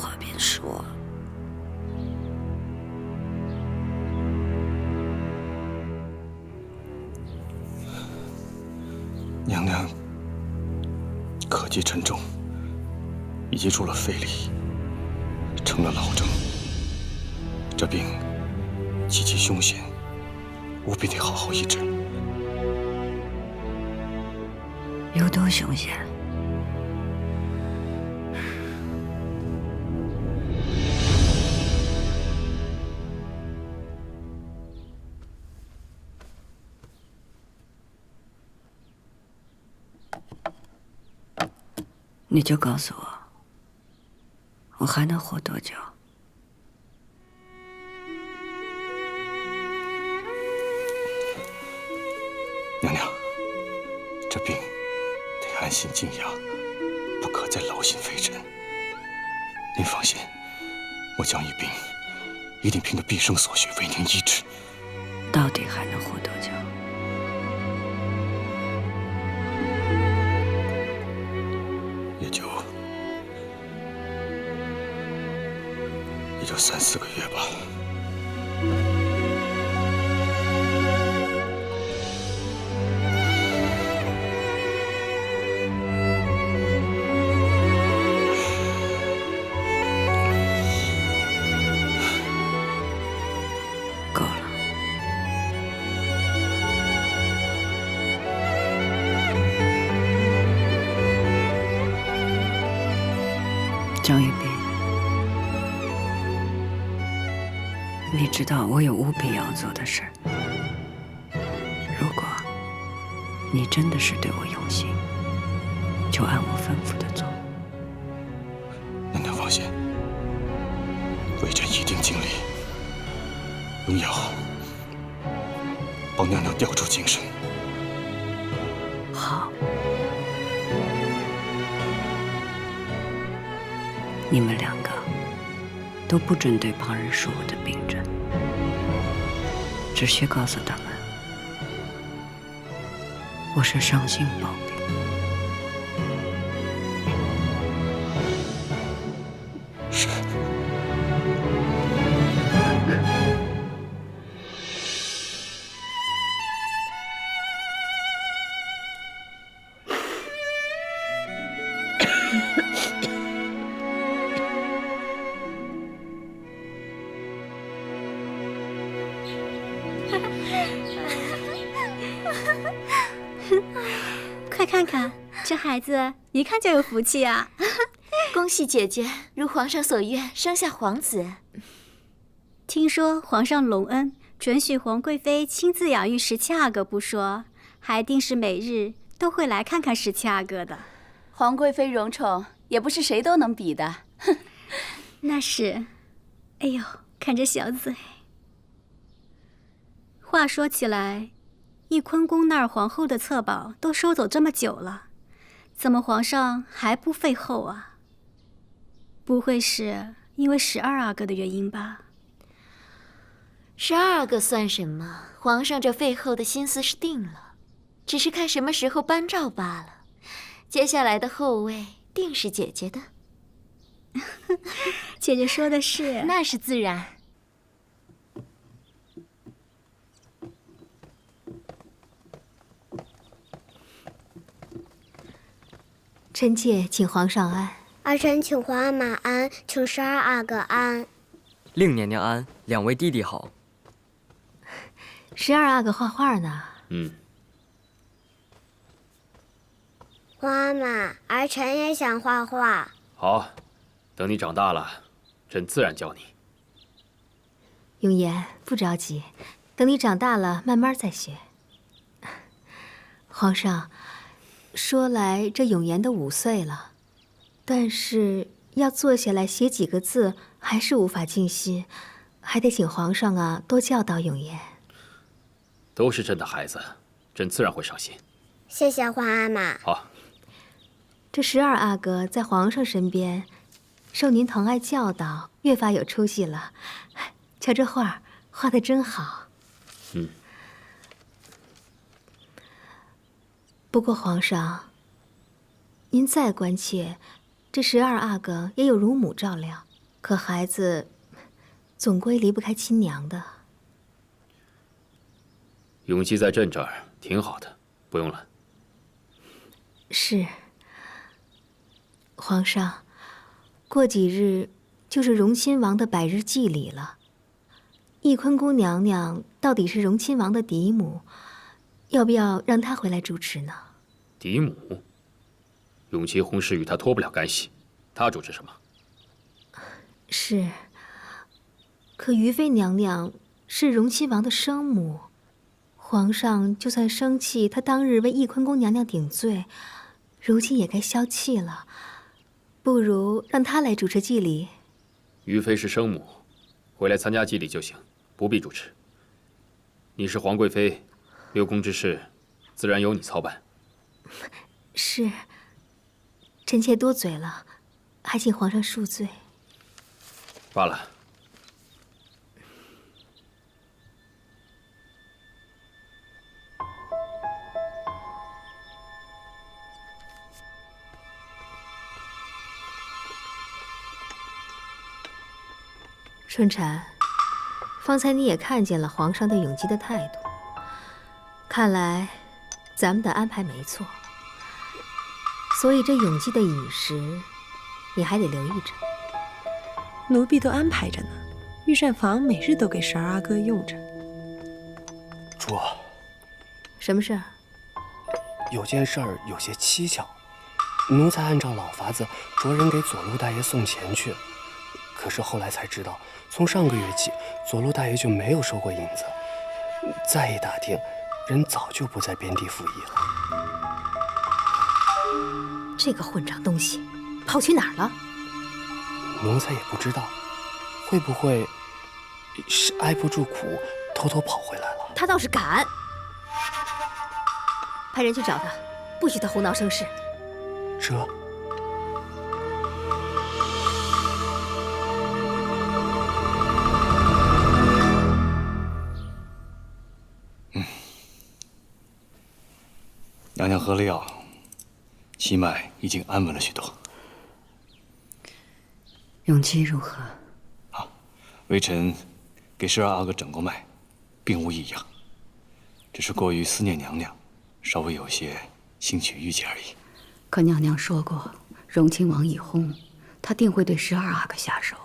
话便说。娘娘科技沉重，已经入了肺里，成了痨症。这病极其凶险，务必得好好医治。有多凶险？你就告诉我，我还能活多久？娘娘，这病得安心静养，不可再劳心费神。您放心，我将一病一定拼得毕生所学为您医治。到底还能活多久？也就3、4个月吧。够了。张玉斌，你知道我有务必要做的事儿。如果你真的是对我用心，就按我吩咐的做。娘娘放心，微臣一定尽力，荣耀帮娘娘调出精神。好，你们2个都不准对旁人说我的病症，只需告诉他们，我是伤心抱病。是。快看看，这孩子一看就有福气啊！恭喜姐姐如皇上所愿，生下皇子。听说皇上隆恩，准许皇贵妃亲自养育17阿哥不说，还定是每日都会来看看17阿哥的。皇贵妃荣宠也不是谁都能比的。那是，哎呦，看这小嘴。话说起来，翊坤宫那儿皇后的册宝都收走这么久了，怎么皇上还不废后啊？不会是因为12阿哥的原因吧？12阿哥算什么？皇上这废后的心思是定了，只是看什么时候颁诏罢了。接下来的后位定是姐姐的。姐姐说的是，那是自然。臣妾请皇上安。儿臣请皇阿玛安，请12阿哥安。令娘娘安，两位弟弟好。12阿哥画画呢。皇阿玛，儿臣也想画画。好，等你长大了，朕自然教你。永言，不着急，等你长大了慢慢再学。皇上，说来这永言都5岁了，但是要坐下来写几个字，还是无法静心，还得请皇上啊多教导永言。都是朕的孩子，朕自然会上心。谢谢皇阿玛。好。这12阿哥在皇上身边，受您疼爱教导，越发有出息了。瞧这画，画得真好。不过皇上，您再关切，这12阿哥也有乳母照料，可孩子总归离不开亲娘的。永基在朕这儿挺好的，不用了。是。皇上，过几日就是荣亲王的百日祭礼了。翊坤宫娘娘到底是荣亲王的嫡母，要不要让她回来主持呢？嫡母，永琪婚事与她脱不了干系，她主持什么？是。可于妃娘娘是荣亲王的生母，皇上就算生气，她当日为翊坤宫娘娘顶罪，如今也该消气了。不如让她来主持祭礼。于妃是生母，回来参加祭礼就行，不必主持。你是皇贵妃，六宫之事，自然由你操办。是。臣妾多嘴了，还请皇上恕罪。罢了。春蝉，方才你也看见了皇上对永基的态度，看来咱们的安排没错。所以这永基的饮食，你还得留意着。奴婢都安排着呢，御膳房每日都给12阿哥用着。主，什么事儿？有件事儿有些蹊跷，奴才按照老法子着人给左路大爷送钱去，可是后来才知道，从上个月起，左路大爷就没有收过银子。再一打听，人早就不在边地服役了。这个混账东西，跑去哪儿了？奴才也不知道，会不会是挨不住苦，偷偷跑回来了？他倒是敢！派人去找他，不许他胡闹生事。这。娘娘喝了药，气脉已经安稳了许多。永基如何？微臣给12阿哥诊过脉，并无异样，只是过于思念娘娘，稍微有些兴起郁结而已。可娘娘说过，荣亲王已薨，他定会对12阿哥下手。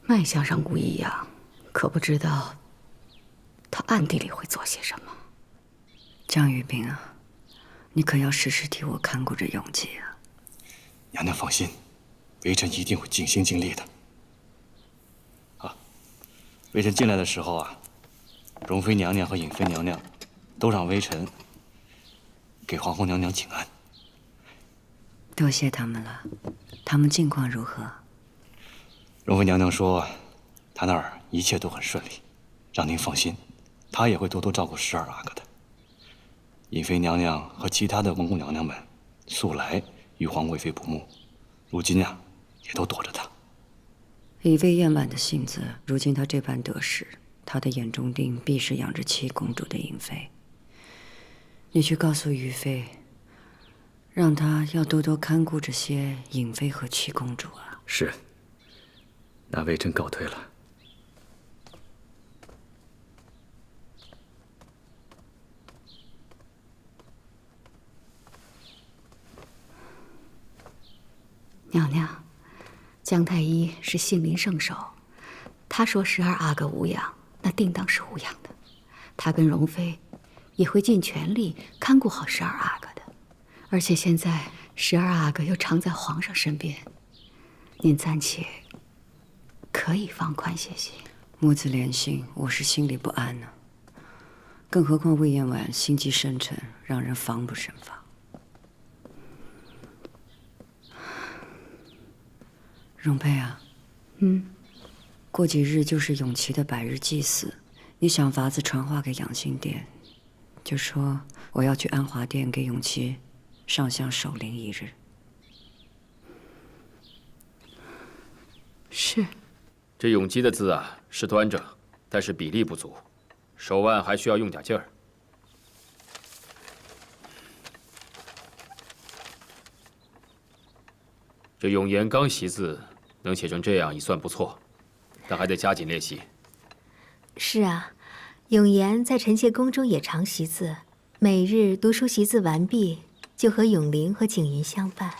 脉象上无异样，可不知道他暗地里会做些什么。张玉冰啊，你可要时时替我看顾着永基啊！娘娘放心，微臣一定会尽心尽力的。微臣进来的时候啊，容妃娘娘和颖妃娘娘都让微臣给皇后娘娘请安。多谢他们了，他们近况如何？容妃娘娘说，她那儿一切都很顺利，让您放心，她也会多多照顾12阿哥的。颖妃娘娘和其他的公公娘娘们，素来与皇贵妃不睦，如今啊，也都躲着她。以妃厌懒的性子，如今她这般得势，她的眼中钉必是养着7公主的颖妃。你去告诉于妃，让她要多多看顾这些颖妃和7公主啊。是。那微臣告退了。娘娘，姜太医是心灵圣手，他说12阿哥无恙，那定当是无恙的。他跟容妃也会尽全力看顾好12阿哥的，而且现在12阿哥又常在皇上身边，您暂且可以放宽些些。母子连心，我是心里不安呢。更何况魏延婉心机深沉，让人防不胜防。容佩啊，过几日就是永琪的百日祭祀，你想法子传话给养心殿，就说我要去安华殿给永琪上香守灵1日。是。这永基的字啊是端正，但是比例不足，手腕还需要用点劲儿。这永言刚习字能写成这样已算不错，但还得加紧练习。是啊，永言在陈谢宫中也常习字，每日读书习字完毕，就和永灵和景云相伴。